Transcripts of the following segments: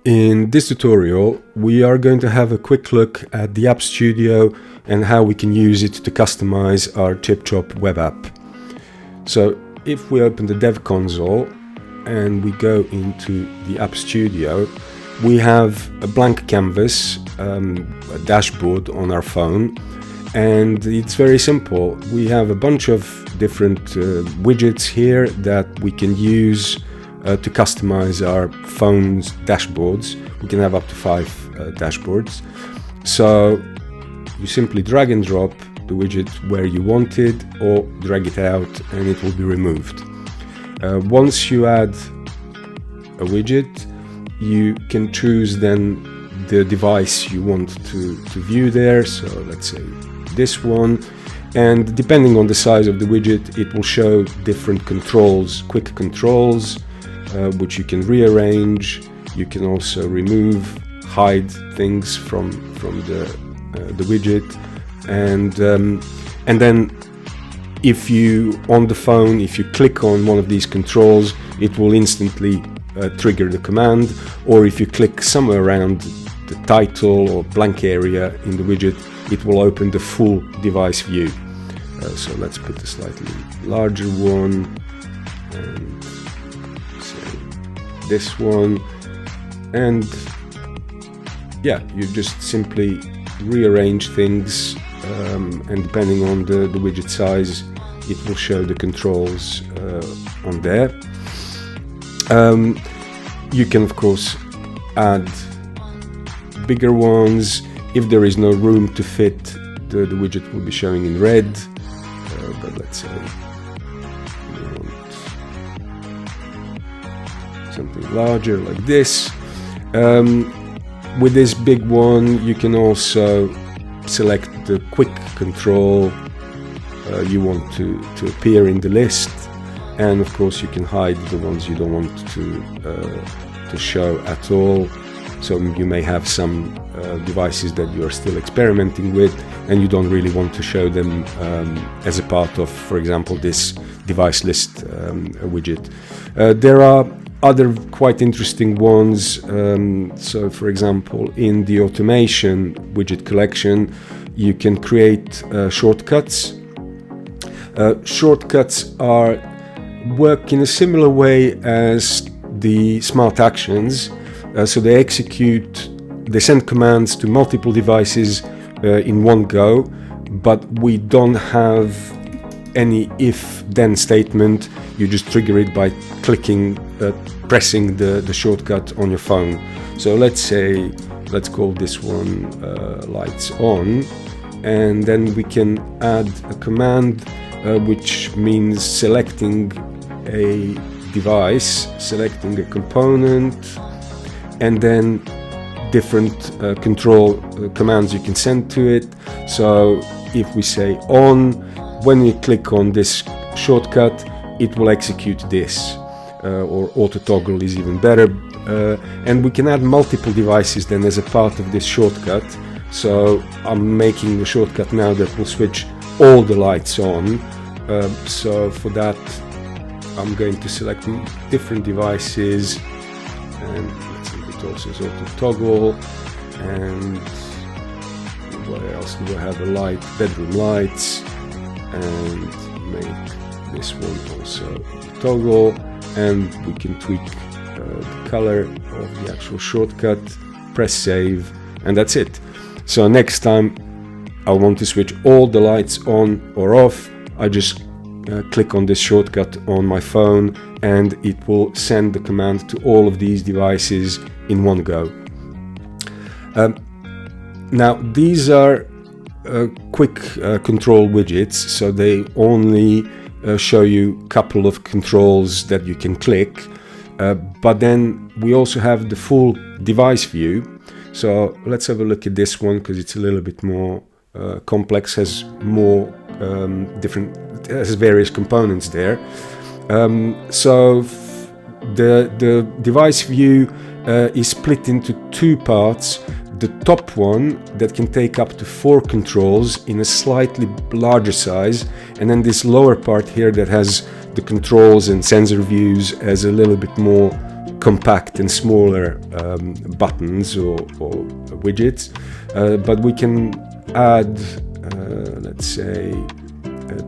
In this tutorial, we are going to have a quick look at the App Studio and how we can use it to customize our ChipChop Web App. So if we open the Dev Console and we go into the App Studio, we have a blank canvas, a dashboard on our phone, and it's very simple. We have a bunch of different widgets here that we can use to customize our phone's dashboards. We can have up to 5 dashboards. So you simply drag and drop the widget where you want it, or drag it out and it will be removed. Once you add a widget, you can choose then the device you want to view there. So let's say this one, and depending on the size of the widget, it will show different controls, quick controls, which you can rearrange. You can also remove, hide things from the widget, and then if you on the phone, if you click on one of these controls, it will instantly trigger the command. Or if you click somewhere around the title or blank area in the widget, it will open the full device view. So let's put a slightly larger one, and say this one, and yeah, you just simply rearrange things, and depending on the widget size, it will show the controls on there. You can of course add bigger ones. If there is no room to fit, the widget will be showing in red, but let's say we want something larger like this. With this big one, you can also select the quick control you want to appear in the list, and of course you can hide the ones you don't want to show at all. So you may have some devices that you are still experimenting with and you don't really want to show them as a part of, for example, this device list widget. There are other quite interesting ones. So for example, in the automation widget collection, you can create shortcuts. Shortcuts work in a similar way as the smart actions. So they send commands to multiple devices in one go, but we don't have any if-then statement. You just trigger it by pressing the shortcut on your phone. So let's call this one lights on, and then we can add a command which means selecting a device, selecting a component, and then different control commands you can send to it. So if we say on, when you click on this shortcut, it will execute this, or auto toggle is even better. And we can add multiple devices then as a part of this shortcut. So I'm making the shortcut now that will switch all the lights on. So for that, I'm going to select different devices, and let's see, it also is auto toggle. And what else do I have? A light, bedroom lights, and make this one also toggle. And we can tweak the color of the actual shortcut, press save, and that's it. So next time I want to switch all the lights on or off, I just click on this shortcut on my phone, and it will send the command to all of these devices in one go. Now these are quick control widgets, so they only show you a couple of controls that you can click, but then we also have the full device view. So let's have a look at this one, because it's a little bit more complex, has more has various components there. So the device view is split into 2 parts. The top one that can take up to 4 controls in a slightly larger size, and then this lower part here that has the controls and sensor views as a little bit more compact and smaller buttons or widgets, but we can add, let's say,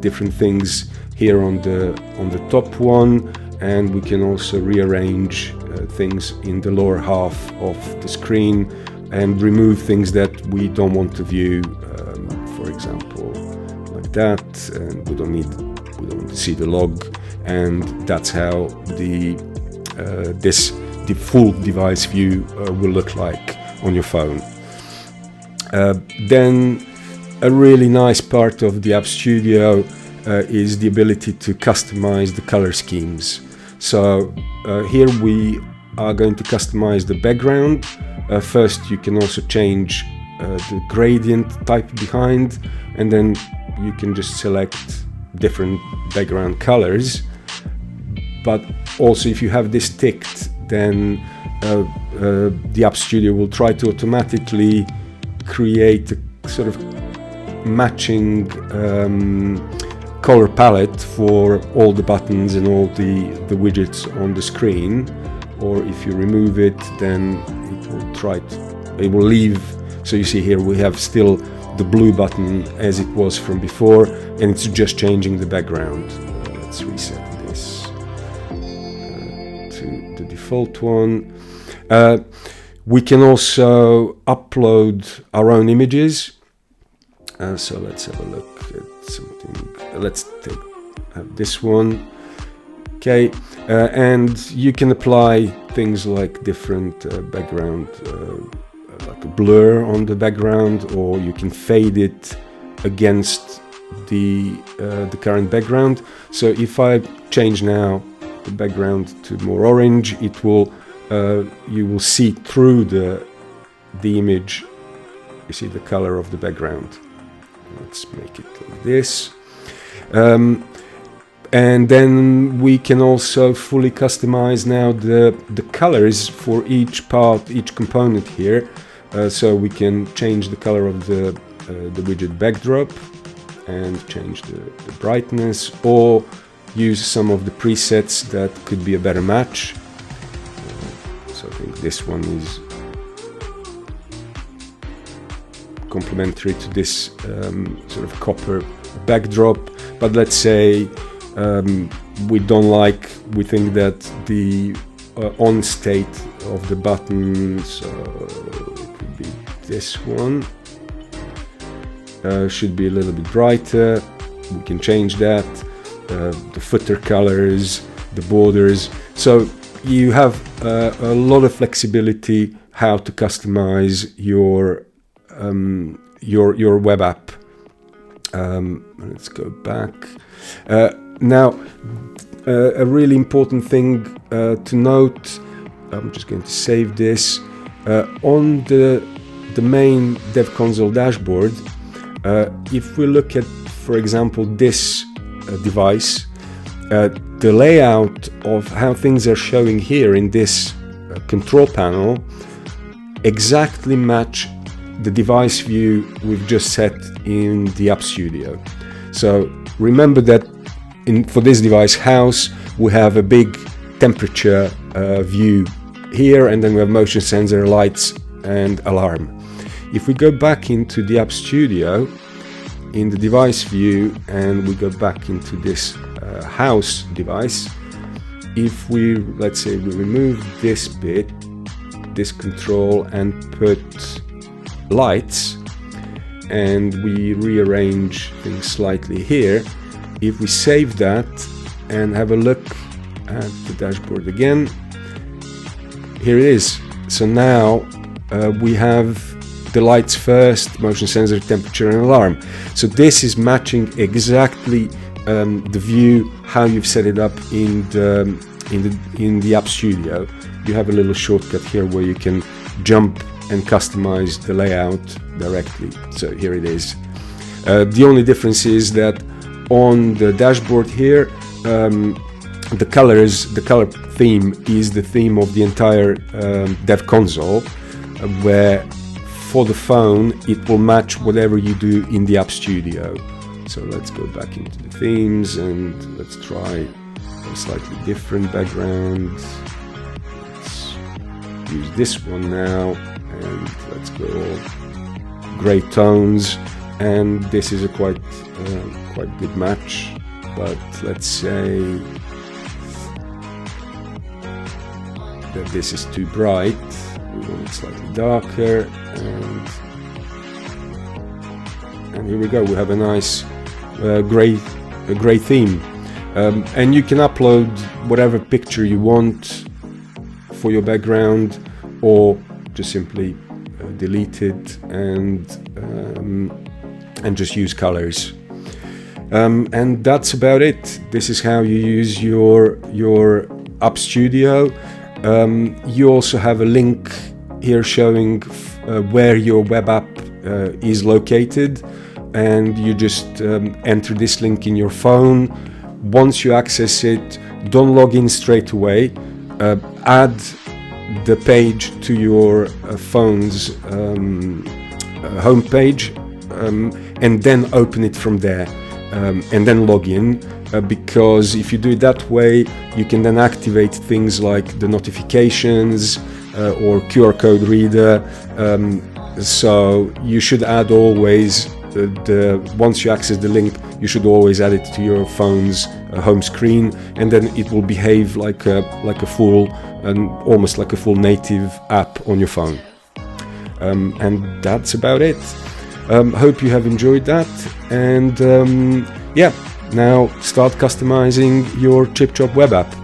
different things here on the top one, and we can also rearrange things in the lower half of the screen and remove things that we don't want to view, for example, like that, and we don't want to see the log, and that's how the full device view will look like on your phone. Then a really nice part of the App Studio is the ability to customize the color schemes. So here we are going to customize the background. First, you can also change the gradient type behind, and then you can just select different background colors. But also, if you have this ticked, then the App Studio will try to automatically create a sort of matching color palette for all the buttons and all the widgets on the screen. Or if you remove it, then it will leave. So you see here we have still the blue button as it was from before, and it's just changing the background. Let's reset this to the default one. We can also upload our own images. So let's have a look at something. Let's take this one. Okay, and you can apply things like different background, like a blur on the background, or you can fade it against the current background. So if I change now the background to more orange, it will you will see through the image. You see the color of the background. Let's make it like this. And then we can also fully customize now the colors for each part, each component here. So we can change the color of the widget backdrop and change the brightness, or use some of the presets that could be a better match. So I think this one is complementary to this sort of copper backdrop, but let's say we think that the on state of the button, so it would be this one, should be a little bit brighter. We can change that, the footer colors, the borders. So you have a lot of flexibility how to customize your web app. Let's go back. Now, a really important thing to note, I'm just going to save this, on the main Dev Console dashboard. If we look at, for example, this device, the layout of how things are showing here in this control panel exactly match the device view we've just set in the App Studio. So remember that for this device house, we have a big temperature view here, and then we have motion sensor, lights, and alarm. If we go back into the App Studio in the device view, and we go back into this house device, if we, let's say, we remove this bit, this control, and put lights, and we rearrange things slightly here, if we save that and have a look at the dashboard again, here it is. So now we have the lights first, motion sensor, temperature, and alarm. So this is matching exactly the view how you've set it up in the App Studio. You have a little shortcut here where you can jump and customize the layout directly. So here it is. The only difference is that on the dashboard here, the color theme is the theme of the entire Dev Console, where for the phone it will match whatever you do in the App Studio. So let's go back into the themes and let's try a slightly different background. Let's use this one now, and let's go gray tones, and this is a quite good match. But let's say that this is too bright, we want it slightly darker, and here we go, we have a nice gray theme. And you can upload whatever picture you want for your background, or just simply delete it and just use colors. And that's about it. This is how you use your App Studio. You also have a link here showing where your web app is located, and you just enter this link in your phone. Once you access it, don't log in straight away. Add the page to your phone's home page, and then open it from there, and then log in, because if you do it that way, you can then activate things like the notifications or QR code reader. So you should add always once you access the link, you should always add it to your phone's home screen, and then it will behave like a full and almost like a full native app on your phone. And that's about it. Hope you have enjoyed that, and yeah, now start customizing your ChipChop web app.